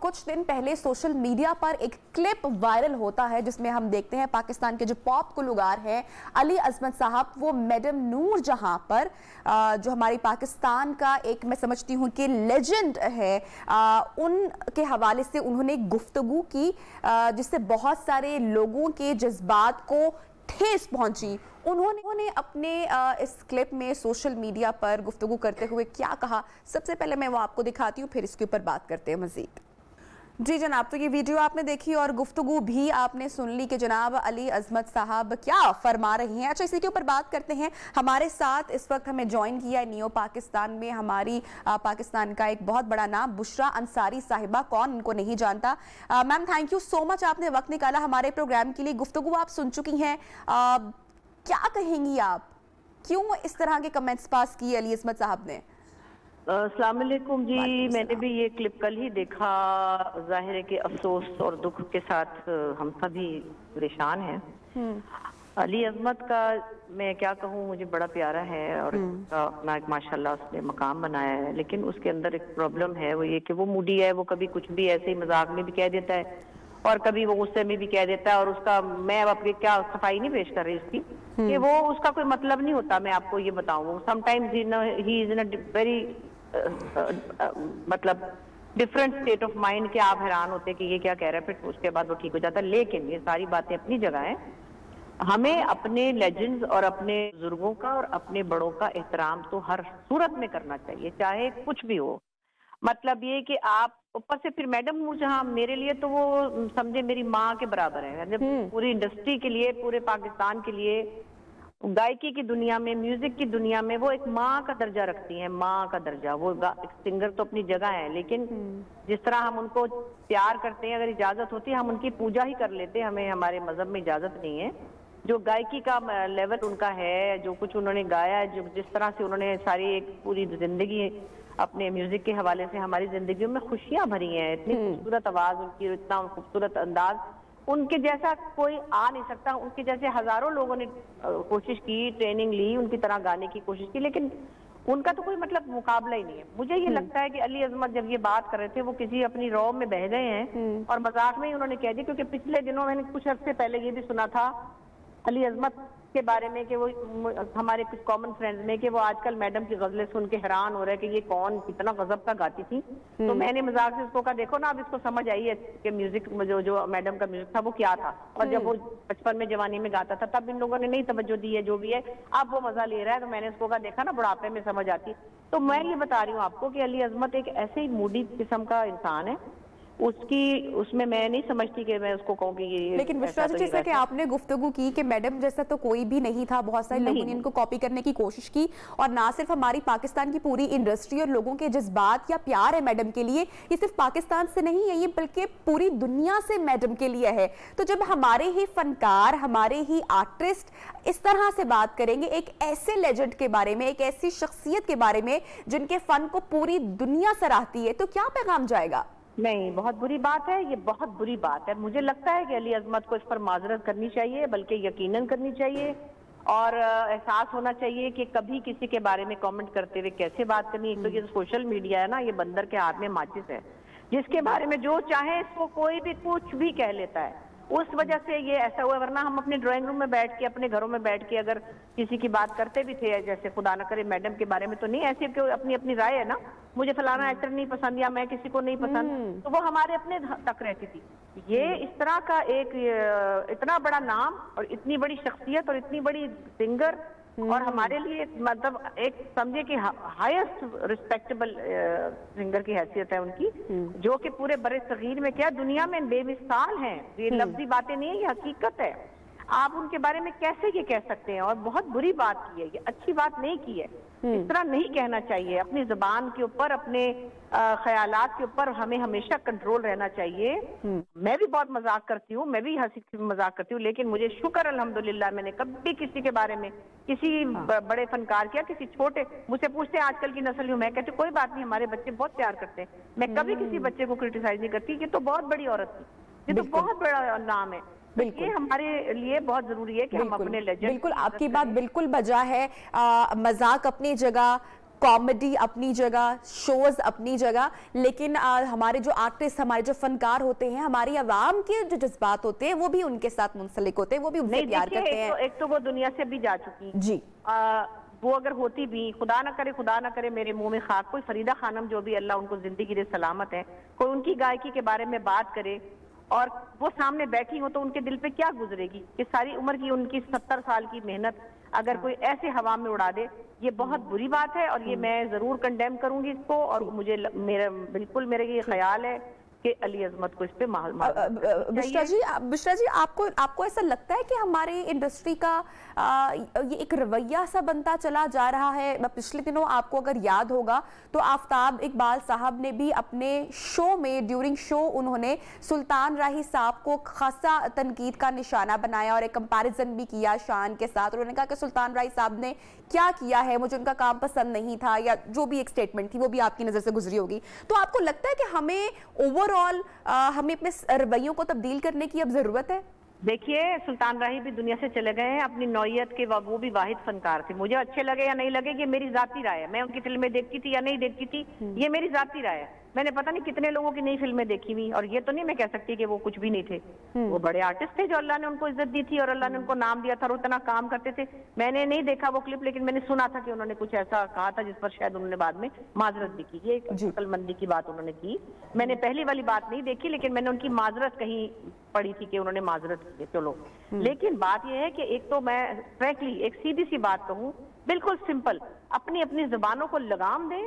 कुछ दिन पहले सोशल मीडिया पर एक क्लिप वायरल होता है जिसमें हम देखते हैं पाकिस्तान के जो पॉप गुलकार हैं अली अजमत साहब, वो मैडम नूर जहां पर जो हमारी पाकिस्तान का एक मैं समझती हूं कि लेजेंड है, उनके हवाले से उन्होंने गुफ्तगू की जिससे बहुत सारे लोगों के जज्बात को ठेस पहुंची। उन्होंने अपने इस क्लिप में सोशल मीडिया पर गुफ्तगू करते हुए क्या कहा, सबसे पहले मैं वो आपको दिखाती हूँ, फिर इसके ऊपर बात करते हैं मजीद। जी जनाब, तो ये वीडियो आपने देखी और गुफ्तगू भी आपने सुन ली कि जनाब अली अजमत साहब क्या फरमा रही हैं। अच्छा, इसी के ऊपर बात करते हैं। हमारे साथ इस वक्त हमें ज्वाइन किया है नियो पाकिस्तान में हमारी पाकिस्तान का एक बहुत बड़ा नाम बुशरा अंसारी साहिबा। कौन इनको नहीं जानता। Ma'am, thank you so much, आपने वक्त निकाला हमारे प्रोग्राम के लिए। गुफ्तगू आप सुन चुकी हैं, क्या कहेंगी आप, क्यों इस तरह के कमेंट्स पास किए अली अजमत साहब ने? अस्सलाम वालेकुम जी, मैंने भी ये क्लिप कल ही देखा। जाहिर है कि अफसोस और दुख के साथ हम सभी परेशान हैं। अली अजमत का मैं क्या कहूँ, मुझे बड़ा प्यारा है और अपना एक माशाल्लाह उसने मकाम बनाया है, लेकिन उसके अंदर एक प्रॉब्लम है, वो ये कि वो मूडी है। वो कभी कुछ भी ऐसे ही मजाक में भी कह देता है और कभी वो गुस्से में भी कह देता है। और उसका मैं अब अपनी क्या सफाई नहीं पेश कर रही उसकी कि वो उसका कोई मतलब नहीं होता। मैं आपको ये बताऊं, sometimes he is in a very मतलब डिफरेंट स्टेट ऑफ माइंड के आप हैरान होते कि ये क्या कह रहा है, फिर उसके बाद वो ठीक हो जाता है। लेकिन ये सारी बातें अपनी जगह हैं। हमें अपने लेजेंड्स और अपने बुजुर्गों का और अपने बड़ों का एहतराम तो हर सूरत में करना चाहिए, चाहे कुछ भी हो। मतलब ये कि आप ऊपर से फिर मैडम नूरजहां मेरे लिए तो वो समझे मेरी माँ के बराबर है। पूरी इंडस्ट्री के लिए, पूरे पाकिस्तान के लिए, गायकी की दुनिया में, म्यूजिक की दुनिया में वो एक माँ का दर्जा रखती हैं, माँ का दर्जा। वो एक सिंगर तो अपनी जगह है, लेकिन जिस तरह हम उनको प्यार करते हैं, अगर इजाजत होती है हम उनकी पूजा ही कर लेते हैं। हमें हमारे मजहब में इजाजत नहीं है। जो गायकी का लेवल उनका है, जो कुछ उन्होंने गाया है, जो जिस तरह से उन्होंने सारी एक पूरी जिंदगी अपने म्यूजिक के हवाले से हमारी जिंदगियों में खुशियां भरी हैं। इतनी खूबसूरत आवाज उनकी, इतना खूबसूरत अंदाज, उनके जैसा कोई आ नहीं सकता। उनके जैसे हजारों लोगों ने कोशिश की, ट्रेनिंग ली, उनकी तरह गाने की कोशिश की, लेकिन उनका तो कोई मतलब मुकाबला ही नहीं है। मुझे ये लगता है कि अली अजमत जब ये बात कर रहे थे वो किसी अपनी रौ में बह गए हैं और मजाक में ही उन्होंने कह दिया। क्योंकि पिछले दिनों मैंने कुछ अर्से पहले ये भी सुना था अली अजमत के बारे में कि वो हमारे कुछ कॉमन फ्रेंड्स में कि वो आजकल मैडम की गजलें सुन के हैरान हो रहे हैं कि ये कौन कितना गजब का गाती थी। तो मैंने मजाक से उसको कहा, देखो ना अब इसको समझ आई है कि म्यूजिक जो मैडम का म्यूजिक था वो क्या था, और जब वो बचपन में जवानी में गाता था तब इन लोगों ने नहीं तवज्जो दी है। जो भी है अब वो मजा ले रहा है, तो मैंने उसको कहा, देखा ना बुढ़ापे में समझ आती। तो मैं ये बता रही हूँ आपको कि अली अजमत एक ऐसे ही मूडी किस्म का इंसान है। उसमें मैं नहीं समझती कि मैं उसको कहूँ कि ये। लेकिन बुशरा जी, जैसा कि आपने गुफ्तगू की कि मैडम जैसा तो कोई भी नहीं था, बहुत सारे लोगों ने इनको कॉपी करने की कोशिश की, और ना सिर्फ हमारी पाकिस्तान की पूरी इंडस्ट्री और लोगों के जज्बात या प्यार है मैडम के लिए, ये सिर्फ पाकिस्तान से नहीं है, ये बल्कि पूरी दुनिया से मैडम के लिए है। तो जब हमारे ही फनकार, हमारे ही आर्टिस्ट इस तरह से बात करेंगे एक ऐसे लेजेंड के बारे में, एक ऐसी शख्सियत के बारे में जिनके फन को पूरी दुनिया सराहती है, तो क्या पैगाम जाएगा? नहीं, बहुत बुरी बात है, ये बहुत बुरी बात है। मुझे लगता है कि अली अजमत को इस पर माजरत करनी चाहिए, बल्कि यकीनन करनी चाहिए, और एहसास होना चाहिए कि कभी किसी के बारे में कमेंट करते हुए कैसे बात करनी है। तो ये सोशल मीडिया है ना, ये बंदर के हाथ में माचिस है, जिसके बारे में जो चाहे इसको कोई भी कुछ भी कह लेता है। उस वजह से ये ऐसा हुआ, वरना हम अपने ड्राइंग रूम में बैठ के, अपने घरों में बैठ के अगर किसी की बात करते भी थे, जैसे खुदा न करे मैडम के बारे में, तो नहीं ऐसे क्यों, अपनी अपनी राय है ना, मुझे फलाना एक्टर नहीं पसंद या मैं किसी को नहीं पसंद, तो वो हमारे अपने तक रहती थी। ये इस तरह का एक इतना बड़ा नाम और इतनी बड़ी शख्सियत और इतनी बड़ी सिंगर, और हमारे लिए मतलब एक समझे कि हाईएस्ट रिस्पेक्टेबल सिंगर की हैसियत है उनकी, जो कि पूरे बड़े सगीर में क्या दुनिया में बेमिसाल हैं। ये लफ्जी बातें नहीं है, ये हकीकत है। आप उनके बारे में कैसे ये कह सकते हैं? और बहुत बुरी बात की है, ये अच्छी बात नहीं की है। इस तरह नहीं कहना चाहिए। अपनी जुबान के ऊपर, अपने ख्यालात के ऊपर हमें हमेशा कंट्रोल रहना चाहिए। मैं भी बहुत मजाक करती हूँ, मैं भी हंसी मजाक करती हूँ, लेकिन मुझे शुक्र अल्हम्दुलिल्लाह मैंने कभी किसी के बारे में, किसी बड़े फनकार किया, किसी छोटे, मुझसे पूछते हैं आजकल की नस्ल हूँ, मैं कहती कोई बात नहीं, हमारे बच्चे बहुत प्यार करते हैं, मैं कभी किसी बच्चे को क्रिटिसाइज नहीं करती। ये तो बहुत बड़ी औरत थी, ये तो बहुत बड़ा नाम है। ये हमारे लिए बहुत जरूरी है कि हम अपने लेजेंड। बिल्कुल, आपकी बात बिल्कुल बजा है। मजाक अपनी जगह, कॉमेडी अपनी जगह, शोज अपनी जगह, लेकिन हमारे जो आर्टिस्ट, हमारे जो फनकार होते हैं, हमारी आवाम के जो जज्बात होते हैं वो भी उनके साथ मुंसलिक होते हैं, वो भी उनसे प्यार करते हैं। एक तो वो दुनिया से भी जा चुकी जी, वो अगर होती भी, खुदा ना करे मेरे मुंह में खाक, कोई फरीदा खानम जो भी अल्लाह उनको जिंदगी दे सलामत है, कोई उनकी गायकी के बारे में बात करे और वो सामने बैठी हो तो उनके दिल पे क्या गुजरेगी कि सारी उम्र की उनकी 70 साल की मेहनत अगर कोई ऐसे हवा में उड़ा दे, ये बहुत बुरी बात है और ये मैं जरूर कंडेम करूंगी इसको। और मुझे बिल्कुल मेरे ये ख्याल है कि अली अजमत को इस पे बिश्रा जी आपको ऐसा लगता है कि हमारी इंडस्ट्री का ये एक रवैया सा बनता चला जा रहा है? पिछले दिनों आपको अगर याद होगा तो आफ्ताब इकबाल साहब ने भी अपने शो में, ड्यूरिंग शो, उन्होंने सुल्तान राही साहब को खासा तनकीद का निशाना बनाया और एक कंपैरिजन भी किया शान के साथ। उन्होंने कहा कि सुल्तान राही साहब ने क्या किया है, मुझे उनका काम पसंद नहीं था, या जो भी एक स्टेटमेंट थी वो भी आपकी नजर से गुजरी होगी। तो आपको लगता है कि हमें ओवरऑल हमें अपने रवैयों को तब्दील करने की अब जरूरत है? देखिए, सुल्तान राही भी दुनिया से चले गए हैं, अपनी नौइयत के वो भी वाहिद फनकार थे। मुझे अच्छे लगे या नहीं लगे ये मेरी जाती राय है, मैं उनकी फिल्में देखती थी या नहीं देखती थी ये मेरी जाती राय है। मैंने पता नहीं कितने लोगों की नई फिल्में देखी हुई, और ये तो नहीं मैं कह सकती कि वो कुछ भी नहीं थे। वो बड़े आर्टिस्ट थे जो अल्लाह ने उनको इज्जत दी थी और अल्लाह ने उनको नाम दिया था और उतना काम करते थे। मैंने नहीं देखा वो क्लिप, लेकिन मैंने सुना था कि उन्होंने कुछ ऐसा कहा था जिस पर शायद उन्होंने बाद में माजरत भी की। ये अक्लमंदी की बात उन्होंने की। मैंने पहली वाली बात नहीं देखी, लेकिन मैंने उनकी माजरत कहीं पढ़ी थी कि उन्होंने माजरत की। चलो, लेकिन बात यह है कि एक तो मैं फ्रैंकली एक सीधी सी बात कहूँ, बिल्कुल सिंपल, अपनी अपनी जुबानों को लगाम दें,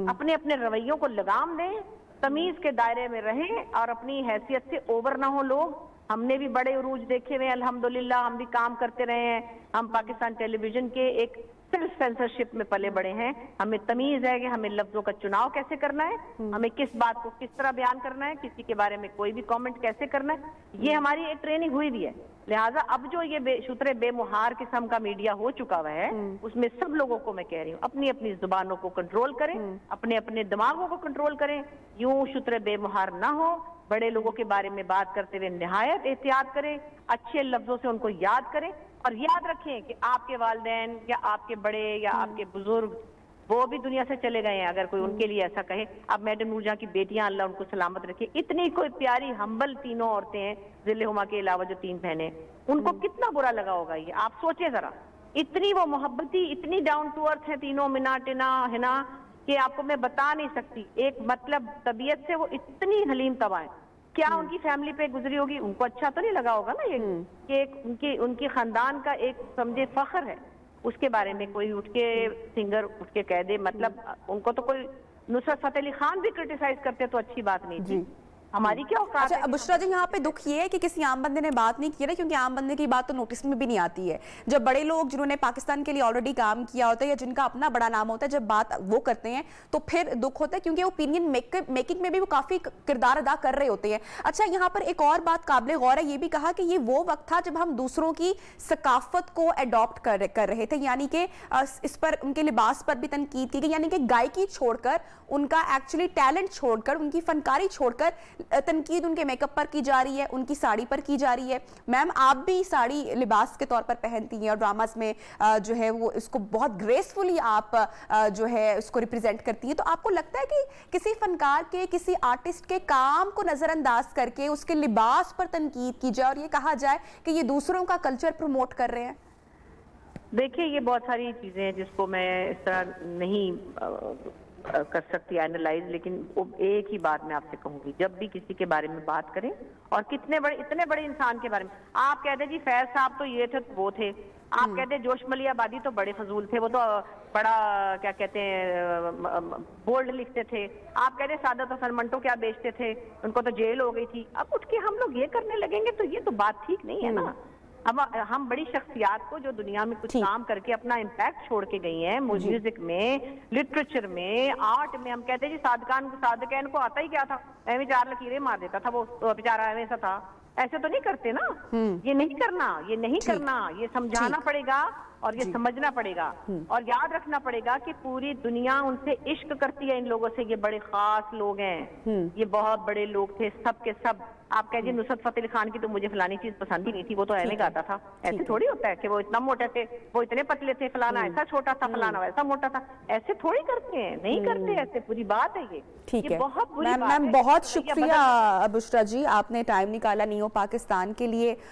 अपने अपने रवैयों को लगाम दें, तमीज के दायरे में रहें और अपनी हैसियत से ओवर ना हो लोग। हमने भी बड़े उरूज देखे हुए, अल्हम्दुलिल्लाह हम भी काम करते रहे हैं। हम पाकिस्तान टेलीविजन के एक सेल्फ सेंसरशिप में पले बड़े हैं। हमें तमीज है कि हमें लफ्जों का चुनाव कैसे करना है, हमें किस बात को किस तरह बयान करना है, किसी के बारे में कोई भी कमेंट कैसे करना है, ये हमारी एक ट्रेनिंग हुई भी है। लिहाजा अब जो ये शुतरे बेमुहार किस्म का मीडिया हो चुका हुआ है, उसमें सब लोगों को मैं कह रही हूँ अपनी अपनी जुबानों को कंट्रोल करें, अपने अपने दिमागों को कंट्रोल करें, यूं शुतरे बेमुहार ना हो। बड़े लोगों के बारे में बात करते हुए निहायत एहतियात करें, अच्छे लफ्जों से उनको याद करें और याद रखें कि आपके वालिदैन या आपके बड़े या आपके बुजुर्ग वो भी दुनिया से चले गए हैं। अगर कोई उनके लिए ऐसा कहे, अब मैडम नूरजहां की बेटियां अल्लाह उनको सलामत रखे, इतनी कोई प्यारी हम्बल तीनों औरतें हैं, जिले हुमा के अलावा जो 3 बहनें, उनको कितना बुरा लगा होगा ये, आप सोचिए जरा। इतनी वो मोहब्बती, इतनी डाउन टू अर्थ है तीनों, मिना टिना है ना, कि आपको मैं बता नहीं सकती। एक मतलब तबीयत से वो इतनी हलीम तवा है। क्या उनकी फैमिली पे गुजरी होगी, उनको अच्छा तो नहीं लगा होगा ना ये कि एक उनकी खानदान का एक समझे फख्र है, उसके बारे में कोई उठ के सिंगर उठ के कह दे। मतलब उनको तो कोई नुसरत फतेह अली खान भी क्रिटिसाइज करते तो अच्छी बात नहीं थी। हमारी क्या औकात है? अच्छा बुशरा जी, यहाँ पे दुख ये है कि किसी आम बंदे ने बात नहीं की ना, क्योंकि आम बंदे की बात तो नोटिस में भी नहीं आती है। जब बड़े लोग जिन्होंने पाकिस्तान के लिए ऑलरेडी काम किया होता है या जिनका अपना बड़ा नाम होता है, जब बात वो करते हैं तो फिर दुख होता है, क्योंकि ओपिनियन मेकिंग में भी वो काफी किरदार अदा कर रहे होते हैं। अच्छा, यहाँ पर एक और बात काबिल गौर है, ये भी कहा कि ये वो वक्त था जब हम दूसरों की सकाफत को अडॉप्ट कर रहे थे, यानी कि इस पर उनके लिबास पर भी तनकीद की गई, यानी कि गायकी छोड़कर, उनका एक्चुअली टैलेंट छोड़कर, उनकी फनकारी छोड़कर तनकीद उनके मेकअप पर की जा रही है, उनकी साड़ी पर की जा रही है। मैम, आप भी साड़ी लिबास के तौर पर पहनती हैं और ड्रामास में जो है वो इसको बहुत ग्रेसफुली आप जो है उसको रिप्रेजेंट करती हैं। तो आपको लगता है कि किसी फनकार के, किसी आर्टिस्ट के काम को नजरअंदाज करके उसके लिबास पर तनकीद की जाए और ये कहा जाए कि ये दूसरों का कल्चर प्रमोट कर रहे हैं? देखिए, ये बहुत सारी चीजें हैं जिसको मैं इस तरह नहीं कर सकती एनालाइज, लेकिन एक ही बात मैं आपसे कहूंगी, जब भी किसी के बारे में बात करें और इतने बड़े इंसान के बारे में आप कहते जी फैज साहब तो ये थे वो थे, आप कहते जोश मलियाबादी तो बड़े फजूल थे, वो तो बड़ा क्या कहते हैं बोल्ड लिखते थे, आप कहते सादत हसन मंटो क्या बेचते थे, उनको तो जेल हो गई थी। अब उठ के हम लोग ये करने लगेंगे तो ये तो बात ठीक नहीं है ना। अब हम बड़ी शख्सियात को जो दुनिया में कुछ काम करके अपना इम्पैक्ट छोड़ के गई हैं, म्यूजिक में, लिटरेचर में, आर्ट में, हम कहते हैं जी सादकैन को आता ही क्या था, एवं 4 लकीरें मार देता था वो, तो बेचारा ऐसा था, ऐसे तो नहीं करते ना। ये नहीं करना, ये नहीं करना, ये समझाना पड़ेगा और ये समझना पड़ेगा और याद रखना पड़ेगा कि पूरी दुनिया उनसे इश्क करती है इन लोगों से। ये बड़े खास लोग हैं, ये बहुत बड़े लोग थे, सब के सब। आप कह जी नुसरत फतेह अली खान की तो मुझे फलानी चीज पसंद ही नहीं थी, वो तो ऐसे गाता था। ऐसे थोड़ी होता है कि वो इतना मोटे थे, वो इतने पतले थे, फलाना ऐसा छोटा था, फलाना वैसा मोटा था। ऐसे थोड़ी करते हैं, नहीं करते ऐसे। पूरी बात है ये। ठीक है बहुत बुरी बात मैम, है। बहुत शुक्रिया बुशरा जी, आपने टाइम निकाला नियो पाकिस्तान के लिए।